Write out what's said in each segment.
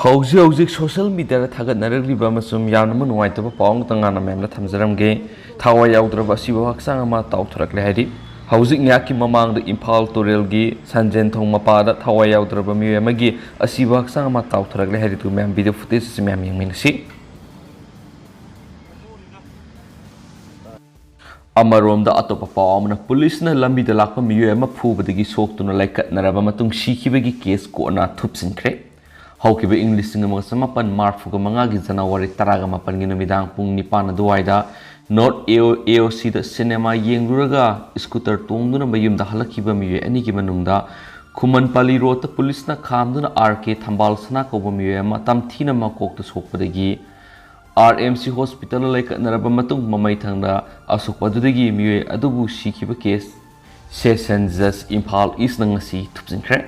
Hꯧzik social media thagat naragriba amasum yamna nuwaitaba pawng tangana memna thamjaramge thawai yaudraba Ashiba Hakchang ama Toutharakle haidi houzik ngaki mamangda Imphal Turel gi Sanjen thong mapada thawai yaudraba mi amagi Ashiba Hakchang ama Toutharakle haidi tu mem video footage si mem Yengminasi Amaromda atopa pawmna police na lambi da lakpa mi ama phubadagi soktuna laikat naraba matung shikibagi case ko na thupsinkre Haukiba English nga mga samapan Marfuga mga Janawari taraga mapan ginamidang pung nipan aduwaida North AOC da cinema yengluraga scooter tungduna mayumda halakiba miye ani ki manungda Kumanpali rota police na kamduna RK thambal sana koba miye ma tamthina makokta sokpadagi RMC hospital laika naraba matung mamai thangda asokpadudagi miye adubu shikiba case Session Judge Imphal East nangasi thupsinkre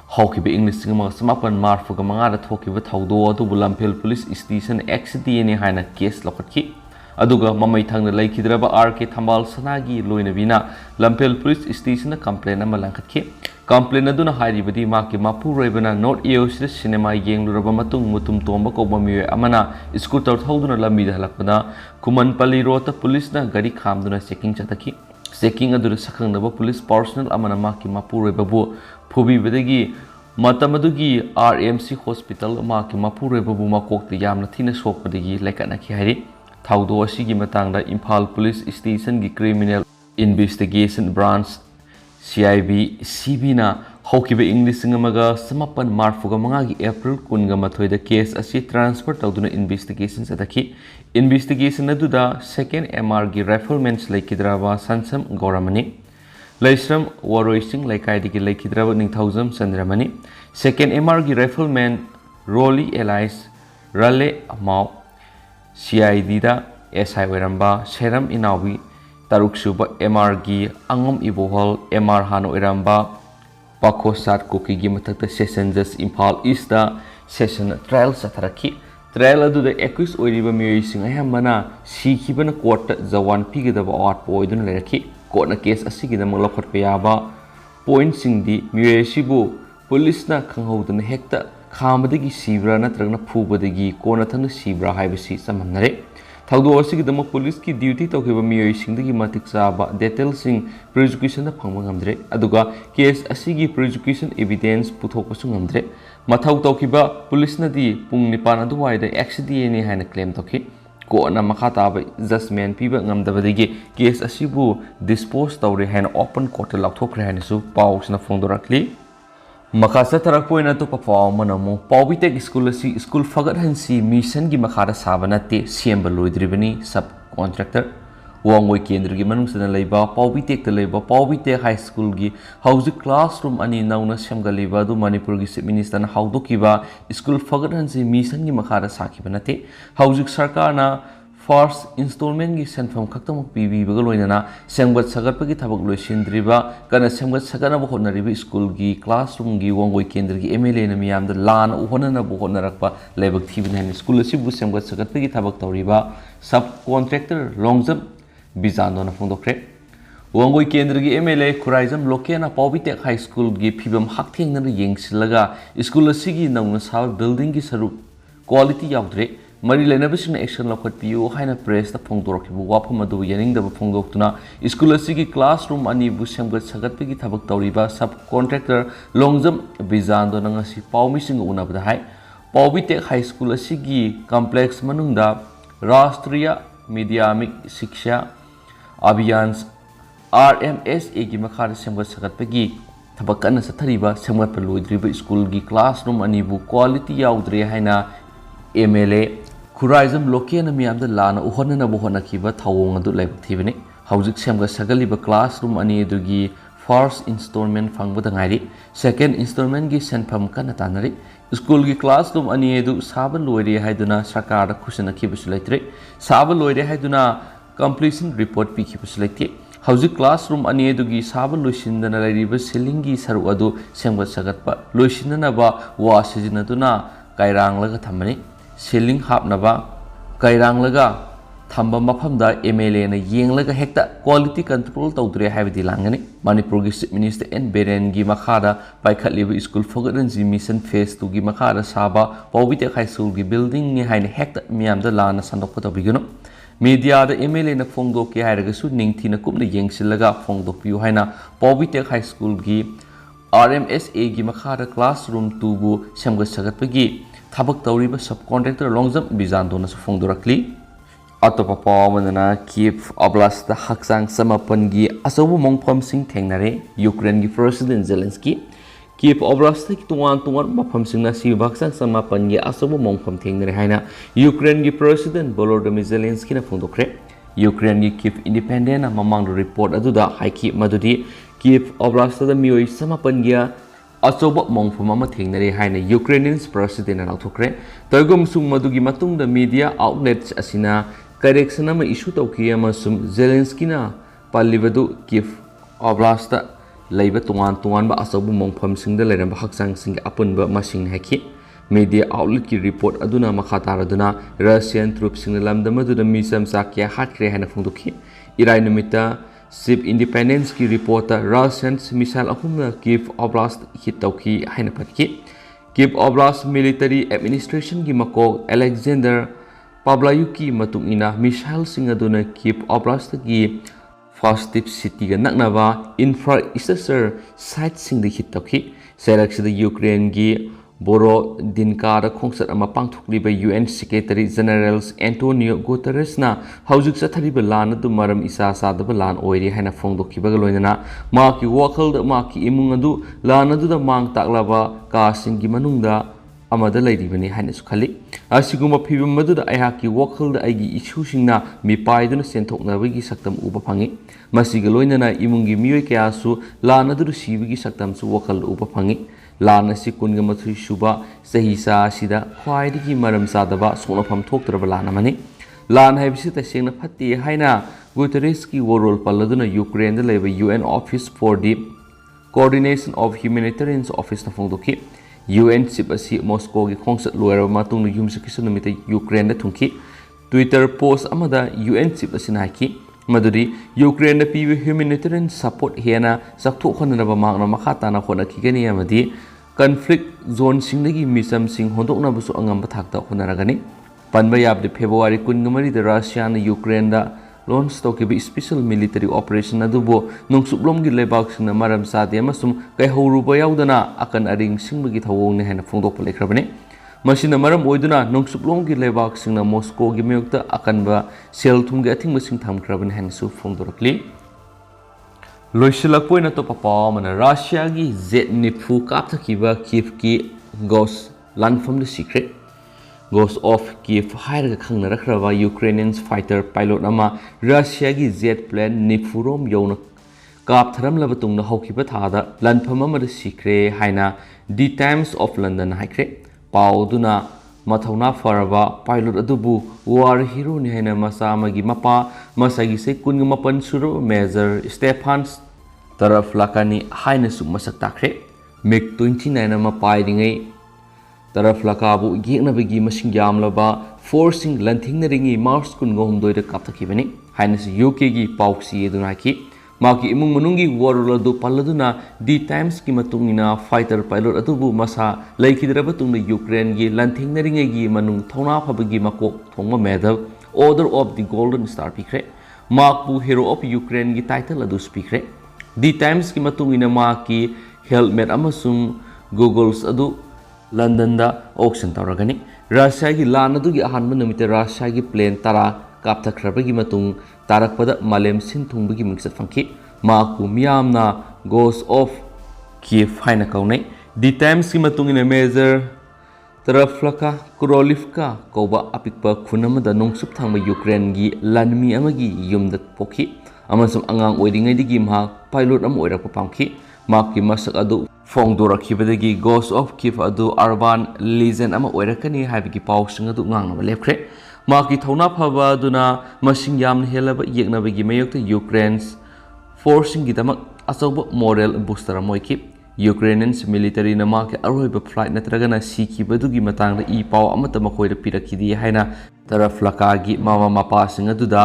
Haukiba English nga mga samapan Marfuga mga rathokiba thawdo adubu Lampel Police Station XDN haina case lokatki aduga mamay thangna laikhidraba RK thambal sanagi loinabina Lampel Police Station na complaint ama langkatki complaint aduna hairibadi maki mapu roibana North AOC cinema yengluraba matung mutum tomba ko bamiwe amana scooter thawduna lambi da halakpada Kumanpali rota police na gari khamduna checking chataki checking adura sakhangdaba police personnel amana maki mapu roibabu Phubibadagi matamadugi RMC hospital maki mapu roibabu makokta yamna thina sokpadagi laikana ki hairi thawdo asigi matangda Imphal Police Station gi Criminal Investigation Branch CIB CB na haukiba English ngamaga samapan Marfuga mga gi April kunga mathoida case asi transfer tawduna investigation sadaki investigation aduda second MR gi riflements laikidraba sansam goramani Laisram Waroising Laikai Diki Laikidraba Ningthauzam Sandramani second MR gi rifleman Rolly Elias Rale Amau CID da SI Weramba Seram Inawi Taruksuba MR gi Angom Ibohol MR Hano Iramba Pakosat Koki gi matakta Session Judge Imphal East da Session Trial Sataraki Trial adu da accused oiriba miyoising ayamana sikibana court Jawan pigidaba award po oiduna leraki Kona case asigi na mga lakot payaba point singdi miyoisibu police na kanghaudana hekta khamadagi sibra natragna phubadagi kona thangna sibra haibasi samanare thawdo asigi dama police ki duty tawkiba miyoisingdagi matik chaba detail sing prosecution na phangma ngamdre aduga case asigi prosecution evidence puthokpasu ngamdre mathau tawkiba police na di pung nipan aduwaida accident ni haina claim tawki Kona makataba judgment piba ngamdabadagi case asibu dispose tawre haina open court lauthokre haina su pawsna Toutharakle makasa tarakpoina to papaw manamu Pawbitek school asi school fagat hansi mission gi makara sabanate siemba loidribani sub contractor Wangoi Kendra gi manungsana leiba Pawbitek ta leiba Pawbitek high school gi hauzik classroom ani nauna semga leiba du Manipur gi chief minister na haudokiba school fagat hansi mission gi makara sakiba nate hauzik sarkar na first installment gi senfam khaktam pibi bagaloinana semgat sagatpagi thabak loisindriba kana semgat sagana bohonariba school gi classroom gi Wangoi Kendra gi MLA na miyam da lan uhonana bohonarakpa lebak thibin school asi bu semgat sagatpagi thabak tawriba sub contractor longjam Bizando na phongdokre Wangoi Kendra gi MLA Khuraizam Lokena Pawbitek High School gi phibam haktheng na yengsilaga school asigi nauna sal building gi saru quality yaudre mari lenabising action lokhatpiu haina press ta phongdorkibu wafam adu yaningdaba phongdoktuna school asigi classroom ani bu semgat sagatpagi thabak tawriba sub contractor longjam Bizando na ngasi pawmising unabda hai Pawbitek High School asigi complex manungda Rashtriya Madhyamik Shiksha Abhiyan RMSA gi makhara semgat sagatpagi thabak kana sathariba semgat loidriba school gi classroom anibu quality yaudre haina MLA Khuraizam Lokena miyamda lana uhonana bohona kiba thawong adu laibak thibani hauzik semgat sagaliba classroom ani adugi first installment fangbada ngairi second installment gi senpham kana tanari school gi classroom ani edu saba loire haiduna sarkar khusana kibusu leitre saba loire haiduna completion report pi kibusu leite hauzik classroom ani edu gi saba loisindana lairiba ceiling gi saru adu semgat sagatpa loisindana ba wa sijinaduna kairanglaga thamani ceiling hapnaba kairanglaga thamba mafamda MLA na yenglaga hekta quality control tawdre habidi langani Manipur gi Chief Minister N Beren gi makhada paikhatliba school fogadanji mission phase 2 gi makhada saba Powite High School gi building ni haina hekta miyamda lana sandokpa tabigino media da MLA na phongdok ki hairagasu ningthina kupna yengsilaga phongdok piu haina Powite High School gi RMSA gi makhada classroom 2 bu semga sagatpagi thabak tawriba subcontractor longjam bizandona su phongdorakli Atopa Pawamana Kiev Oblast the Hakchang Samapangi Asobu Mongpom Sing Tengnare, Ukraine President Zelensky, Kiev Oblast Tuan Mapam Sing Nasi Hakchang Samapangi Asobu Mongpom Tengnare Haina, Ukraine President Volodymyr Zelensky na Fundokre, Ukraine Kiev Independent Mamangda report Aduda Haiki Madudi, Kiev Oblast the Mui Samapangia Asobu Mongpom Tengnare Haina, Ukrainian President and Autocre, Tagum Sung Madugi Matung the media outlets Asina. Correction ama issue tawki ama sum Zelensky na palibadu Kiev Oblast leiba tuan ba asabu mongpham singda leiramba Hakchang sing apunba masing haki media outlet ki report aduna makhatar aduna Russian troops sing lamdama du misam sakya hatkre hana phungdukhi irai numita Chief Independence ki reporter Russians missile ahumna Kiev Oblast hit tawki haina patki Kiev Oblast military administration ki makok Alexander Pablayuki matungina missile singaduna Kiev Oblast gi first tip city ga naknaba infrastructure site sing de hit takhi selection the Ukraine gi Boro Dinka da khongsat ama pangthukli ba UN Secretary General Antonio Guterres na haujuk sathari ba lan adu maram isa sa da ba lan oiri haina phongdokhi ba loinana ma ki wakhal da ma ki imung adu lan adu da mang taklaba ka sing gi manungda amada lairibani haina su khali asiguma phibam maduda aihaki wakhal da aigi issue singna mi paiduna senthokna bagi saktam uba phangi masiga loinana imungi miyoi kya su lana du sibigi saktam su wakhal uba phangi lana si kunga mathui suba sahi sa sida khwaidigi maram sadaba sona pham thoktraba lana mani lan haibisi ta sengna phatti haina Guterres ki worol paladuna Ukraine da leba UN Office for the Coordination of Humanitarian Office na phongdokhi UN Chief asi Moscow gi khongsat loira matung nu yumsa kisunumita Ukraine da thungki Twitter post amada UN Chief asi naki maduri Ukraine da piwi humanitarian support hena sakthok khonana ba mangna makhata na khona kigani amadi conflict zone singdagi misam sing hondokna busu angam bathakta khonaragani panba yabde February 19 da Russia na Ukraine da launch tawkibi special military operation adubo nungsublom gi lebak singna maram sade amasum kai horuba yaudana akan aring singbagi thawong ne hena phongdok lekrabane masina maram oiduna nungsublom gi lebak singna Moscow gi meyokta akan ba sel thum gi athing masing thamkrabane hen su phongdorakli loisilak poina to papa mana Russia gi jet nifu kapthakiba Kiev ki ghost land from the secret Ghost of Kiev hairga khangna rakraba Ukrainian fighter pilot ama Russia gi jet plane nifurom yona kap tharam labatung na hokiba thada lanpham ama sikre haina The Times of London haikre pauduna mathauna faraba pilot adubu war hero ni haina masa magi mapa masagi se kun mapan suru major Stephans taraf lakani haina su masak takre MiG 29 ama pairingai taraf lakabu yekna bagi masing yamlaba forcing lanthing ringi Mars kun ngom doida kapthakibani hainas UK gi pauksi eduna ki maki imung manungi warula do paladuna The Times ki matungina fighter pilot atubu masa laikhidraba tungna Ukraine gi lanthing ringi gi manung thona phabagi makok thongma medal Order of the Golden Star pikre makbu hero of Ukraine gi title adu spikre The Times ki matungina maki helmet amasung goggles adu London da auction tauragani Russia gi lana du gi ahanba numite Russia gi plane tara kapthakhraba gi matung tarakpada malem sin thungba gi miksat phangki maku miyamna Ghost of Kiev haina kaunai The Times gi matung ina major taraflaka Kurolivka koba apikpa khunamada nongsup thangba Ukraine gi lanmi amagi yumda pokhi amasum angang oiringai digi ma pilot am oirakpa pamki maki masak adu phongdorakhibadagi Ghost of Kiev adu urban legend ama oirakani haibigi pausing adu ngangnaba lepkhre maki thona phaba aduna masing yamna helaba yeknabagi mayokta Ukraine's forcing gidamak asoba moral booster amoiki Ukrainian military मा के अरोब flight नत्रगना सीखिबदुगी Matang ई पाव अमत मखोइद पिरखिदी हैना तरफ्लका की मामा मपासिंग अदुदा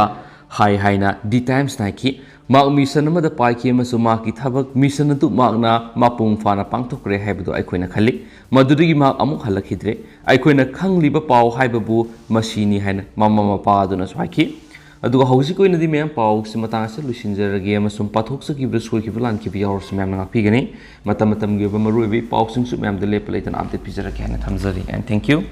high हाइना दी times Nike माक mission अमद पाइकी अमसु माकी थबक mission अदु माकना मापुंग फाना पांगथोकरे हाइबदु अइखोइना खल्ली मदुदुगी माक अमुक हलखिद्रे अइखोइना खंगलिबा पाव हाइबबु मसीनी हैना मामा मपा अदुना स्वाइकी अदुगा हौजिक ओइनदि मैम पाव से मतंग से लुसिनजरगे अमसुम पाथोकसकिब्र सोइकिब्र लानकिब्र यावरस मैम नापिगनी मतम मतम गे मरुइबि पाव सिंसु मैम द लेप लेतन अपडेट पिजरके हैना थमजरी एंड थैंक यू।